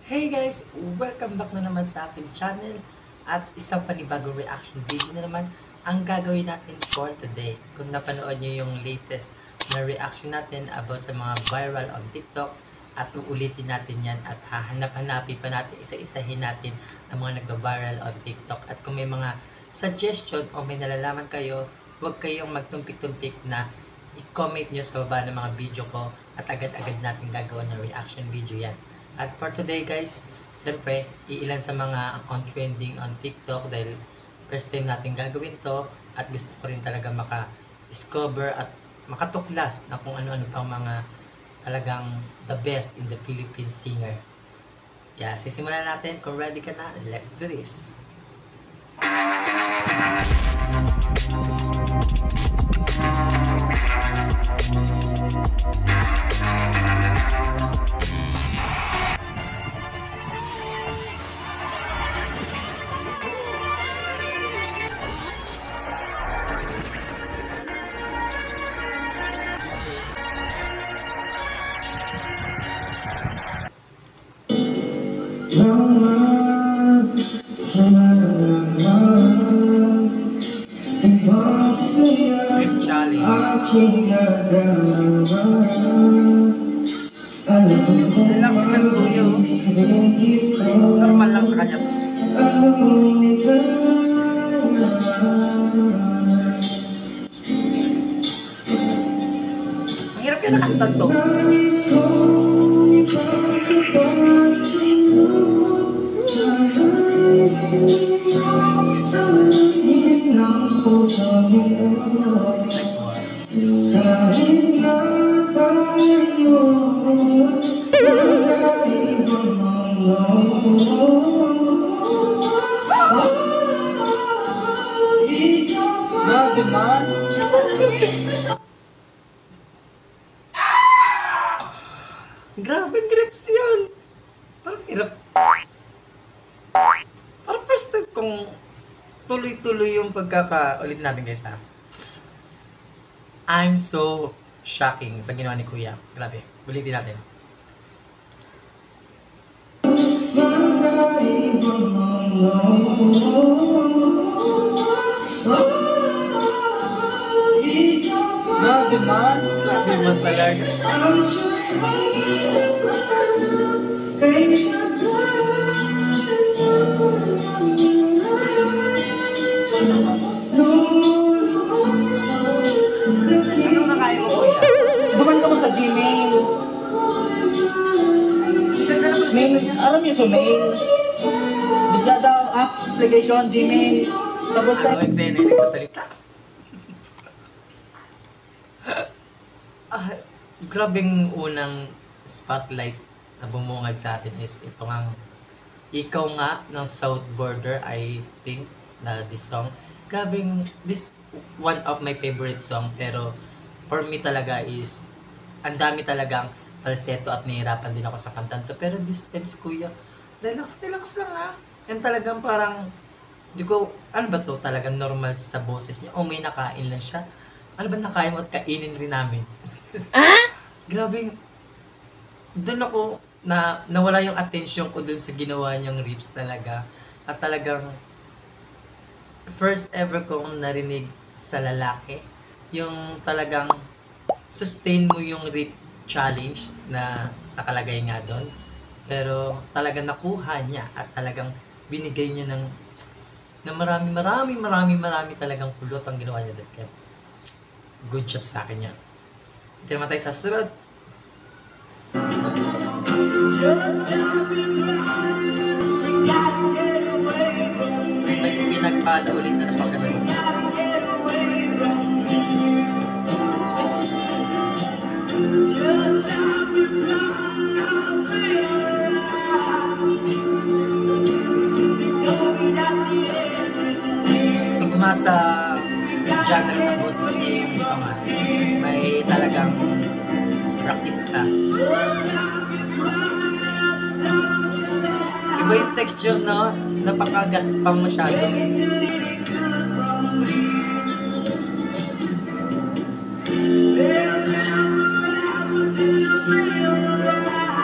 Hey guys! Welcome back na naman sa ating channel at isang panibagong reaction video na naman ang gagawin natin for today. Kung napanood nyo yung latest na reaction natin about sa mga viral on TikTok at uulitin natin yan at hahanap-hanapin pa natin, isa-isahin natin ang mga nagba-viral on TikTok. At kung may mga suggestion o may nalalaman kayo, huwag kayong magtumpik-tumpik na i-comment nyo sa baba ng mga video ko at agad-agad natin gagawa ng reaction video yan. At for today guys, siyempre, iilan sa mga on trending on TikTok dahil first time natin gagawin to at gusto ko rin talaga maka-discover at makatuklas na kung ano-ano pang mga talagang the best in the Philippine singer. Kaya sisimulan natin. Kung ready ka na, let's do this! Rip challenge. Relax lang sa tuyo. Normal lang sa kanya to. Mahirap kaya nakanta to. Nice one. Grabe man. Grabe grips yan. Parang hirap. Parang first time kung tuloy-tuloy yung ulitin natin guys ha. I'm so shocking sa ginawa ni Kuya. Grabe. Ulitin natin. Grabe man. Grabe man talaga. Ano nakain mo Kuya? Gumanda ko sa Gmail. Ang ganda naman sa Mail, ito niya. alam niyo sa mail. Bigla daw application, Gmail. Tapos sa... Ano eksena yung nagsasalita? Grabing unang spotlight na bumungad sa atin is itong ang Ikaw Nga ng South Border, I think, na this song. Grabing, this one of my favorite song, pero for me talaga is ang dami talagang falsetto at nahihirapan din ako sa kantan to. Pero this time si Kuya, relax lang ha. Yan talagang parang, di ko, ano ba to talagang normal sa boses niya? O may nakain lang siya? Ano ba nakain mo at kainin rin namin? Grabe, doon ako nawala yung attention ko doon sa ginawa niyang rips talaga. At talagang first ever kong narinig sa lalaki yung talagang sustain mo yung rip challenge na nakalagay nga doon. Pero talagang nakuha niya at talagang binigay niya ng marami talagang kulot ang ginawa niya doon. Kaya good job sa akin yan. Ito naman tayo sa sunod. May pinagpala ulit na napaganda mo sa tugma sa genre ng boses niya yung song may talagang rockista. Iba yung texture, no? Napakagaspang masyado.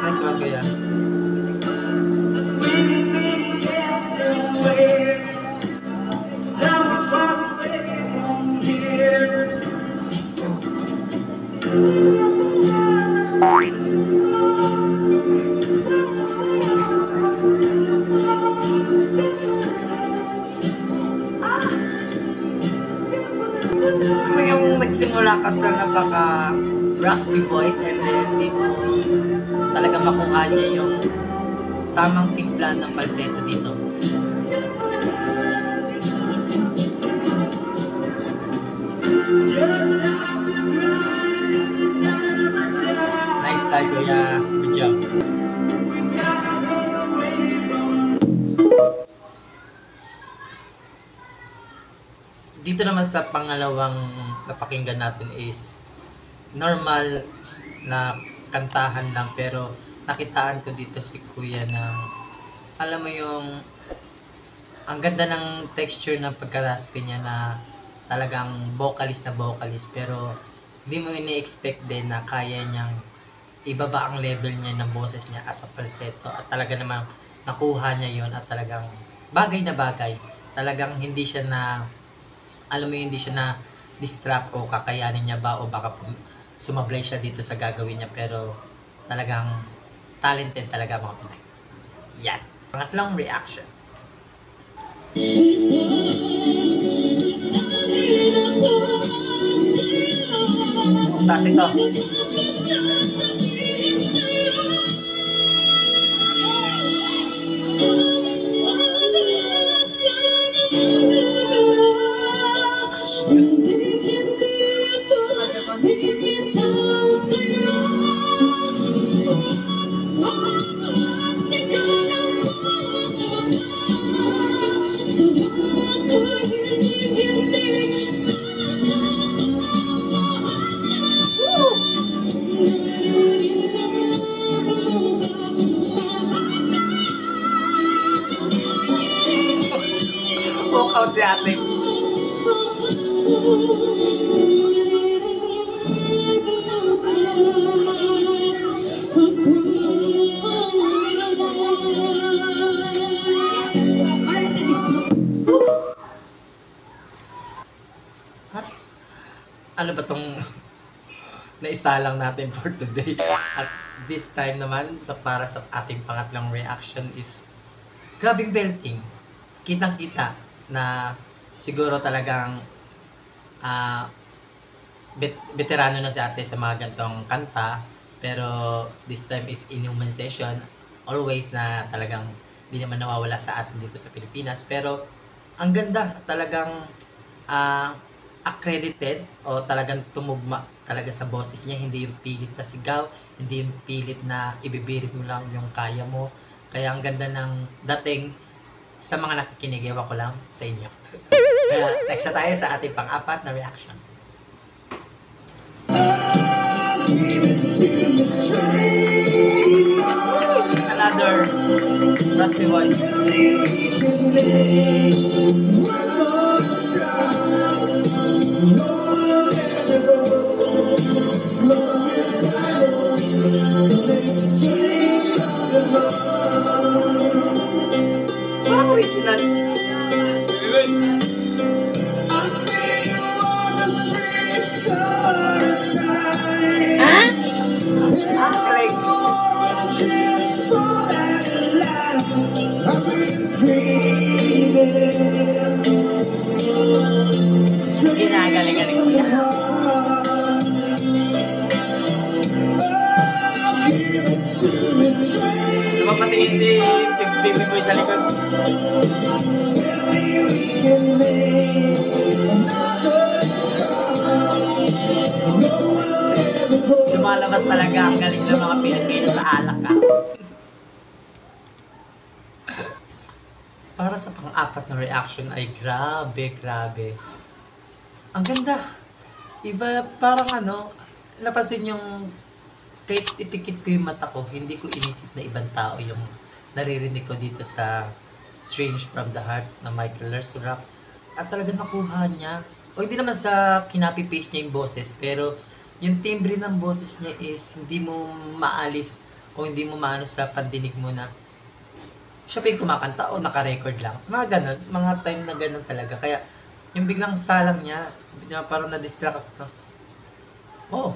Nice one, kuya. magsisimula ka sa napaka raspy voice and then di mo talaga makuha niya yung tamang timpla ng falsetto dito. Nice try, Kuya. Good job. Dito naman sa pangalawang napakinggan natin is normal na kantahan lang, pero nakitaan ko dito si Kuya na alam mo yung ang ganda ng texture ng pagka-raspy niya na talagang vocalist na vocalist, pero hindi mo ini-expect din na kaya niyang ibaba ang level niya ng boses niya as a falsetto, at talaga namang nakuha niya yon, at talagang bagay na bagay. Talagang hindi siya na, alam mo yun, hindi siya na distract o kakayanin niya ba o baka sumablay siya dito sa gagawin niya, pero talagang talented talaga mga Pinay. Yan. Pangatlong reaction. Taas ito. Walk out si ate. Ano ba tong naisalang natin for today? At this time naman, para sa ating pangatlong reaction is grabing belting. Kitang-kita na siguro talagang veterano na si ate sa mga gantong kanta, pero this time is inuman session, always na talagang hindi naman nawawala sa atin dito sa Pilipinas, pero ang ganda, talagang accredited o talagang tumugma talaga sa boses niya, hindi yung pilit na sigaw, hindi yung pilit na ibibirit mo lang yung kaya mo, kaya ang ganda ng dating sa mga nakikinig, ewan ko lang sa inyo. Kaya next na tayo sa ating pang-apat na reaction. Another raspy voice. Parang original. Craig. Ginagaling-galing ko yan. Lumapatingin si Baby Boy sa likod. Lumalabas talaga ang galing ng mga Pilipino sa alak ka. Para sa pang-apat na reaction ay grabe. Ang ganda. Iba, parang napansin yung kahit ipikit ko yung mata ko, hindi ko inisip na ibang tao yung naririnig ko dito sa Strange from the Heart na Michael Lersurak. At talaga nakuha niya. O hindi naman sa kinapi-paste niya yung boses, pero yung timbre ng boses niya is hindi mo maalis o hindi mo maano sa pandinig mo na siya pa yung kumakanta o naka-record lang. Mga ganun, mga time na ganun talaga. Kaya yung biglang salang niya, parang na-distract ako. Oh,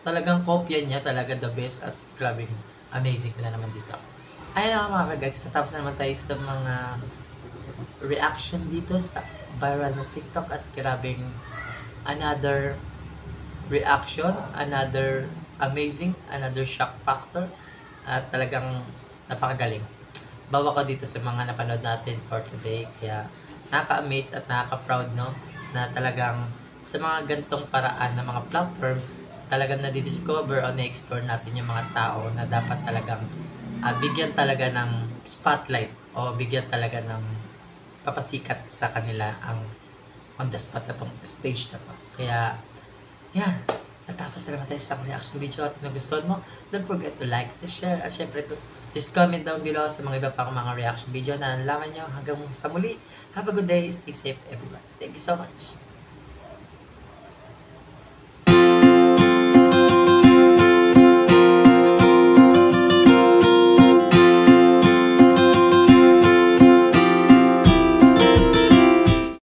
talagang kopya niya, talaga the best, at grabe, amazing na naman dito. Ayun na mga guys, natapos na naman tayo sa mga reaction dito sa viral na TikTok, at grabing another reaction, another amazing, another shock factor, at talagang napakagaling. Bawa ko dito sa mga napanood natin for today, kaya nakaka-amaze at nakaka-proud, no, na talagang sa mga gantong paraan ng mga platform, talagang nadidiscover o na-explore natin yung mga tao na dapat talagang bigyan talaga ng spotlight o bigyan talaga ng papasikat sa kanila ang on the spot na tong stage na to. Kaya, yan. Natapos na naman tayo sa reaction video at nagustuhan mo, don't forget to like, to share, at syempre to just comment down below sa mga iba pang mga reaction video na nalaman nyo. Hanggang sa muli, have a good day, stay safe everyone. Thank you so much.